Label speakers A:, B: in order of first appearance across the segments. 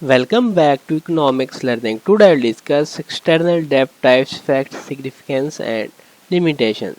A: Welcome back to Economics Learning. Today I'll discuss external debt types, facts, significance and limitations.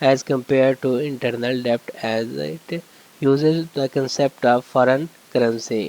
A: as compared to internal debt as it uses the concept of foreign currency.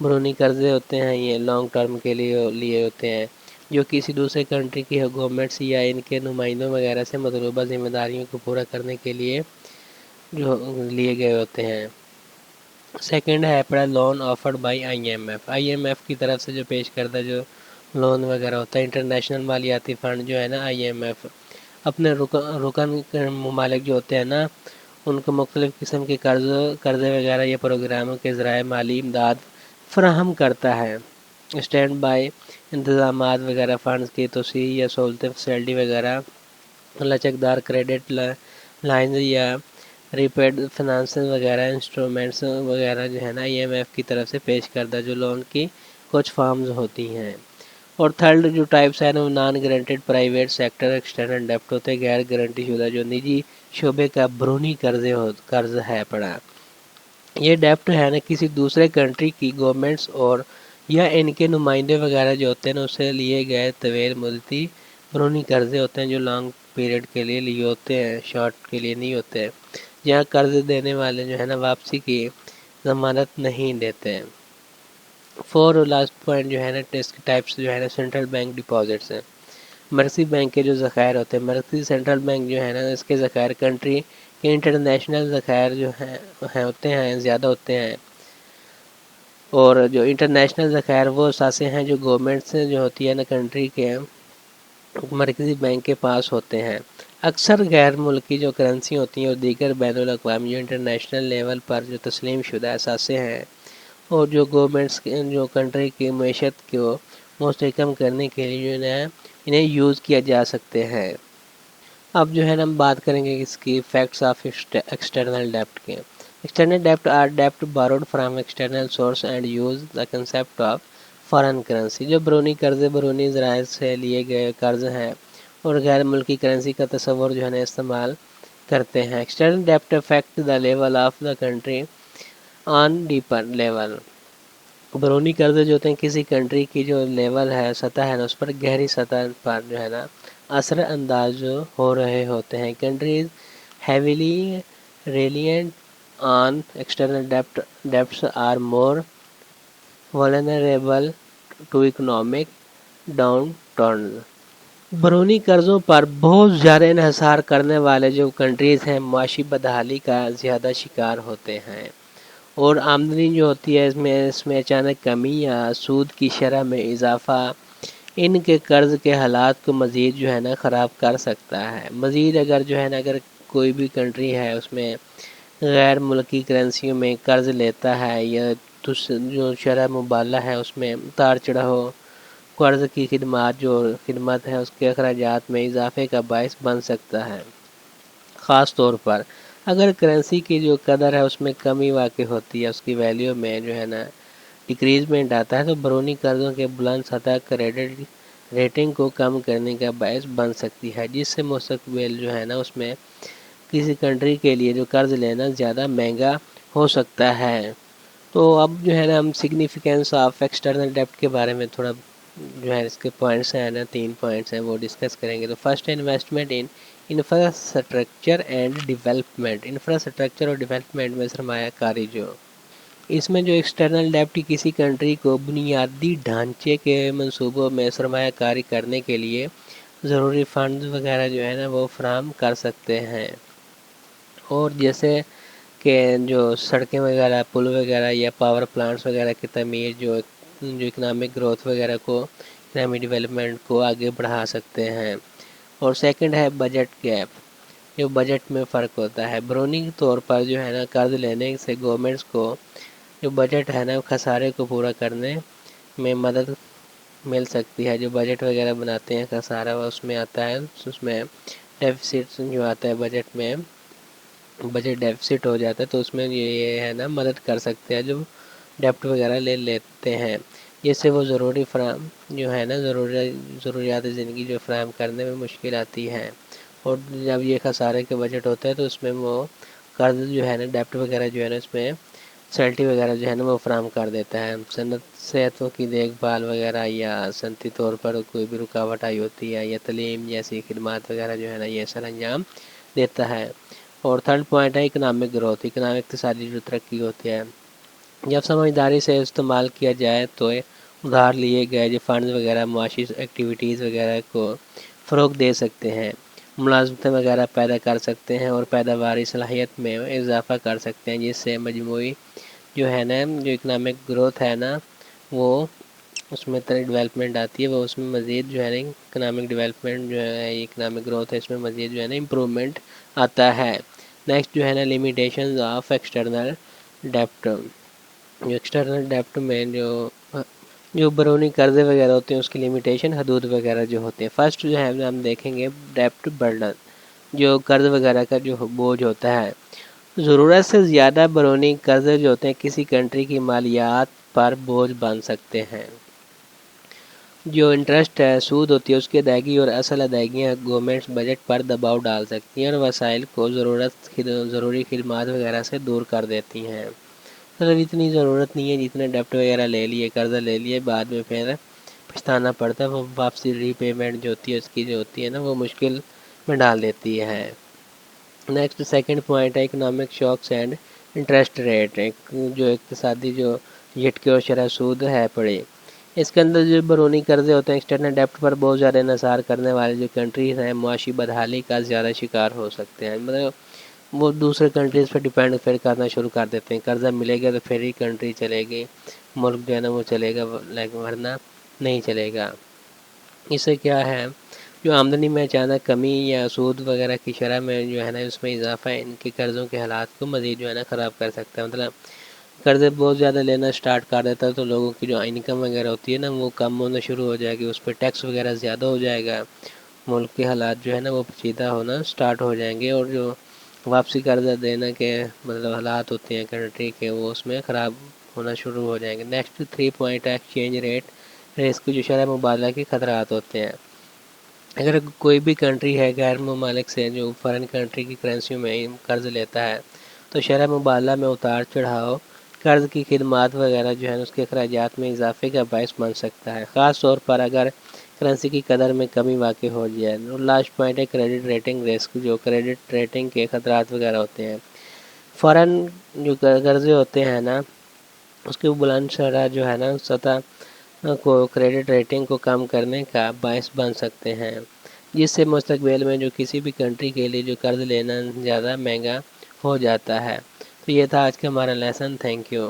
A: برونی قرضے ہوتے ہیں یہ long term کے لیے ہوتے ہیں، جو کسی دوسرے کنٹری کی گورنمنٹس یا ان کے نمائندوں وغیرہ سے مطلوبہ ذمہ داریوں کو پورا کرنے کے لیے جو لیے گئے ہوتے ہیں۔ سیکنڈ ہے اپنا loan offered by I M F کی طرف سے جو پیش کردہ جو لون وغیرہ ہوتا ہے، انٹرنیشنل مالیاتی فنڈ جو ہے نا آئی ایم ایف اپنے رکن ممالک جو ہوتے ہیں نا ان کو مختلف قسم کے قرضے وغیرہ یا پروگراموں کے ذرائع مالی امداد فراہم کرتا ہے۔ اسٹینڈ بائی انتظامات وغیرہ فنڈز کی توسیع یا سہولتیں فیسلٹی وغیرہ، لچکدار کریڈٹ لائنز یا ریپیڈ فنانسنگ وغیرہ انسٹرومنٹس وغیرہ جو ہے نا ای ایم ایف کی طرف سے پیش کردہ جو لون کی کچھ فارمز ہوتی ہیں۔ اور تھرڈ جو ٹائپس ہیں وہ non guaranteed private sector external ڈیپٹ ہوتے ہیں، غیر گارنٹی شدہ جو نجی شعبے کا برونی قرض ہے پڑا۔ یہ ڈیپٹ ہے نا کسی دوسرے کنٹری کی گورنمنٹس اور یا ان کے نمائندے وغیرہ جو ہوتے ہیں اسے لیے گئے طویل مدتی برونی قرضے ہوتے ہیں جو لانگ پیریڈ کے لیے ہوتے ہیں، شارٹ کے لیے نہیں ہوتے ہیں، جہاں قرض دینے والے جو ہے نا واپسی کی ضمانت نہیں دیتے ہیں۔ فور اور لاسٹ پوائنٹ جو ہے نا ٹیسٹ ٹائپس جو ہے نا سینٹرل بینک ڈپازٹس ہیں۔ مرکزی بینک کے جو ذخائر ہوتے ہیں، مرکزی سینٹرل بینک جو ہے نا اس کے ذخائر کنٹری کے انٹرنیشنل ذخائر جو ہیں ہوتے ہیں زیادہ ہوتے ہیں، اور جو انٹرنیشنل ذخائر وہ اثاثے ہیں جو گورنمنٹ سے جو ہوتی ہے نا کنٹری کے مرکزی بینک کے پاس ہوتے ہیں۔ اکثر غیر ملکی جو کرنسی ہوتی ہیں اور دیگر بین الاقوامی جو انٹرنیشنل لیول پر جو تسلیم شدہ اثاثے ہیں اور جو گورنمنٹس جو کنٹری کی معیشت کو مستحکم کرنے کے لیے جو ہے انہیں یوز کیا جا سکتے ہیں۔ اب جو ہے نا ہم بات کریں گے اس کی فیکٹس آف ایکسٹرنل ڈیپٹ کے۔ External ڈیپٹ are ڈیپٹ باروڈ from external source and use the concept of foreign currency, جو برونی قرضے برونی ذرائع سے لیے گئے قرض ہیں اور غیر ملکی کرنسی کا تصور جو ہے نا استعمال کرتے ہیں۔ ایکسٹرنل ڈیپٹ affect the level of the country on deeper level, برونی قرضے جو ہوتے ہیں کسی کنٹری کی جو لیول ہے سطح ہے نا اس پر گہری سطح پر جو ہے نا اثر انداز جو ہو رہے ہوتے ہیں۔ Countries heavily reliant on external debts are more vulnerable to economic downturns, برونی قرضوں پر بہت زیادہ انحصار کرنے والے جو کنٹریز ہیں معاشی بدحالی کا زیادہ شکار ہوتے ہیں، اور آمدنی جو ہوتی ہے اس میں اچانک کمی یا سود کی شرح میں اضافہ ان کے قرض کے حالات کو مزید جو ہے نا خراب کر سکتا ہے۔ مزید اگر جو ہے نا اگر کوئی بھی کنٹری ہے اس میں غیر ملکی کرنسیوں میں قرض لیتا ہے یا جو شرح مبادلہ ہے اس میں اتار چڑھاؤ قرض کی خدمات ہے اس کے اخراجات میں اضافے کا باعث بن سکتا ہے، خاص طور پر اگر کرنسی کی جو قدر ہے اس میں کمی واقع ہوتی ہے، اس کی ویلیو میں جو ہے نا ڈکریزمنٹ آتا ہے تو برونی قرضوں کے بلند سطح کریڈٹ ریٹنگ کو کم کرنے کا باعث بن سکتی ہے، جس سے مستقبل جو ہے نا اس میں کسی کنٹری کے لیے جو قرض لینا زیادہ مہنگا ہو سکتا ہے۔ تو اب جو ہے نا ہم سگنیفیکینس آف ایکسٹرنل ڈیپٹ کے بارے میں تھوڑا جو ہے اس کے پوائنٹس ہیں نا 3 پوائنٹس ہیں وہ ڈسکس کریں گے۔ تو first investment in infrastructure and development, infrastructure اور ڈیولپمنٹ میں سرمایہ کاری جو اس میں جو ایکسٹرنل ڈیپٹ کسی کنٹری کو بنیادی ڈھانچے کے منصوبوں میں سرمایہ کاری کرنے کے لیے ضروری فنڈز وغیرہ جو ہے نا وہ فراہم کر سکتے ہیں، اور جیسے کہ جو سڑکیں وغیرہ پل وغیرہ یا پاور پلانٹس وغیرہ کی تعمیر جو اکنامک گروتھ وغیرہ کو اکنامک ڈیولپمنٹ کو آگے بڑھا سکتے ہیں۔ اور سیکنڈ ہے بجٹ گیپ، جو بجٹ میں فرق ہوتا ہے، برونی طور پر جو ہے نا قرض لینے سے گورنمنٹس کو جو بجٹ ہے نا خسارے کو پورا کرنے میں مدد مل سکتی ہے، جو بجٹ وغیرہ بناتے ہیں خسارہ اس میں آتا ہے، اس میں ڈیفیسٹ جو آتا ہے بجٹ میں بجٹ ڈیفیسٹ ہو جاتا ہے تو اس میں یہ ہے نا مدد کر سکتے ہیں جو ڈیپٹ وغیرہ لے لیتے ہیں، جس سے وہ ضروری جو ہے نا ضروریات زندگی جو فراہم کرنے میں مشکل آتی ہے، اور جب یہ خسارے کے بجٹ ہوتا ہے تو اس میں وہ قرض جو ہے نا ڈیپٹ وغیرہ جو ہے نا اس میں فیسلٹی وغیرہ جو ہے نا وہ فراہم کر دیتا ہے۔ صحتوں کی دیکھ بھال وغیرہ یا صنعتی طور پر کوئی بھی رکاوٹ آئی ہوتی ہے یا تعلیم جیسی خدمات وغیرہ جو ہے نا یہ سر انجام دیتا ہے۔ اور تھرڈ پوائنٹ ہے اکنامک گروتھ، اقتصادی جو ترقی ہوتی ہے، جب سمجھداری سے استعمال کیا جائے تو ادھار لیے گئے جو فنڈز وغیرہ معاشی ایکٹیویٹیز وغیرہ کو فروغ دے سکتے ہیں، ملازمتیں وغیرہ پیدا کر سکتے ہیں اور پیداواری صلاحیت میں اضافہ کر سکتے ہیں، جس سے مجموعی جو ہے نا جو اکنامک گروتھ ہے نا وہ اس میں طرح ڈیولپمنٹ آتی ہے، وہ اس میں مزید جو ہے نا اکنامک ڈیولپمنٹ جو ہے اکنامک گروتھ ہے اس میں مزید جو ہے نا امپرومنٹ آتا ہے۔ نیکسٹ جو ہے نا لمیٹیشنز آف ایکسٹرنل ڈیپٹ، جو ایکسٹرنل ڈیپٹ میں جو بیرونی قرضے وغیرہ ہوتے ہیں اس کی لمیٹیشن حدود وغیرہ جو ہوتے ہیں۔ فرسٹ جو ہے ہم دیکھیں گے ڈیپٹ برڈن، جو قرض وغیرہ کا جو بوجھ ہوتا ہے، ضرورت سے زیادہ بیرونی قرضے جو ہوتے ہیں کسی کنٹری کی مالیات پر بوجھ بن سکتے ہیں۔ جو انٹرسٹ ہے سود ہوتی ہے اس کی ادائیگی اور اصل ادائیگیاں گورنمنٹس بجٹ پر دباؤ ڈال سکتی ہیں اور وسائل کو ضروری خدمات وغیرہ سے دور کر دیتی ہیں۔ مطلب اتنی ضرورت نہیں ہے جتنے ڈیپٹ وغیرہ لے لیے قرضہ لے لیے بعد میں پھر پچھتانا پڑتا ہے، وہ واپسی ری پیمنٹ جو ہوتی ہے اس کی جو ہوتی ہے نا وہ مشکل میں ڈال دیتی ہے۔ نیکسٹ سیکنڈ پوائنٹ ہے economic shocks and interest rate, جو اقتصادی جو جھٹکے اور شرح سود ہے پڑے، اس کے اندر جو بیرونی قرضے ہوتے ہیں ایکسٹرنل ڈیپٹ پر بہت زیادہ انحصار کرنے والے جو کنٹریز ہیں معاشی بدحالی کا زیادہ شکار ہو سکتے ہیں، مطلب وہ دوسرے کنٹریز پہ ڈیپینڈ پھر کرنا شروع کر دیتے ہیں، قرضہ ملے گا تو پھر ہی کنٹری چلے گی، ملک جو ہے نا وہ چلے گا، ورنہ نہیں چلے گا۔ اس سے کیا ہے جو آمدنی میں اچانک کمی یا سود وغیرہ کی شرح میں جو ہے نا اس میں اضافہ ان کے قرضوں کے حالات کو مزید جو ہے نا خراب کر سکتا ہے، مطلب قرضے بہت زیادہ لینا اسٹارٹ کر دیتا ہے تو لوگوں کی جو انکم وغیرہ ہوتی ہے نا وہ کم ہونا شروع ہو جائے گی، اس پہ ٹیکس وغیرہ زیادہ ہو جائے گا، ملک کے حالات جو ہے نا وہ پیچیدہ ہونا اسٹارٹ ہو جائیں گے اور جو واپسی قرضہ دینا کے مطلب حالات ہوتے ہیں کنٹری کے وہ اس میں خراب ہونا شروع ہو جائیں گے۔ نیکسٹ 3 پوائنٹ ہے ایکسچینج ریٹ رسک، جو شرح مبادلہ کے خطرات ہوتے ہیں۔ اگر کوئی بھی کنٹری ہے غیر ممالک سے جو فارن کنٹری کی کرنسیوں میں قرض لیتا ہے تو شرح مبادلہ میں اتار چڑھاؤ قرض کی خدمات وغیرہ جو ہے اس کے اخراجات میں اضافے کا باعث بن سکتا ہے، خاص طور پر اگر کرنسی کی قدر میں کمی واقع ہو جائے۔ اور لاسٹ پوائنٹ ہے کریڈٹ ریٹنگ رسک، جو کریڈٹ ریٹنگ کے خطرات وغیرہ ہوتے ہیں۔ فارن جو قرضے ہوتے ہیں نا اس کے بلند شرح جو ہے نا سطح کو کریڈٹ ریٹنگ کو کم کرنے کا باعث بن سکتے ہیں، جس سے مستقبل میں جو کسی بھی کنٹری کے لیے جو قرض لینا زیادہ مہنگا ہو جاتا ہے۔ تو یہ تھا آج کا ہمارا لیسن، تھینک یو۔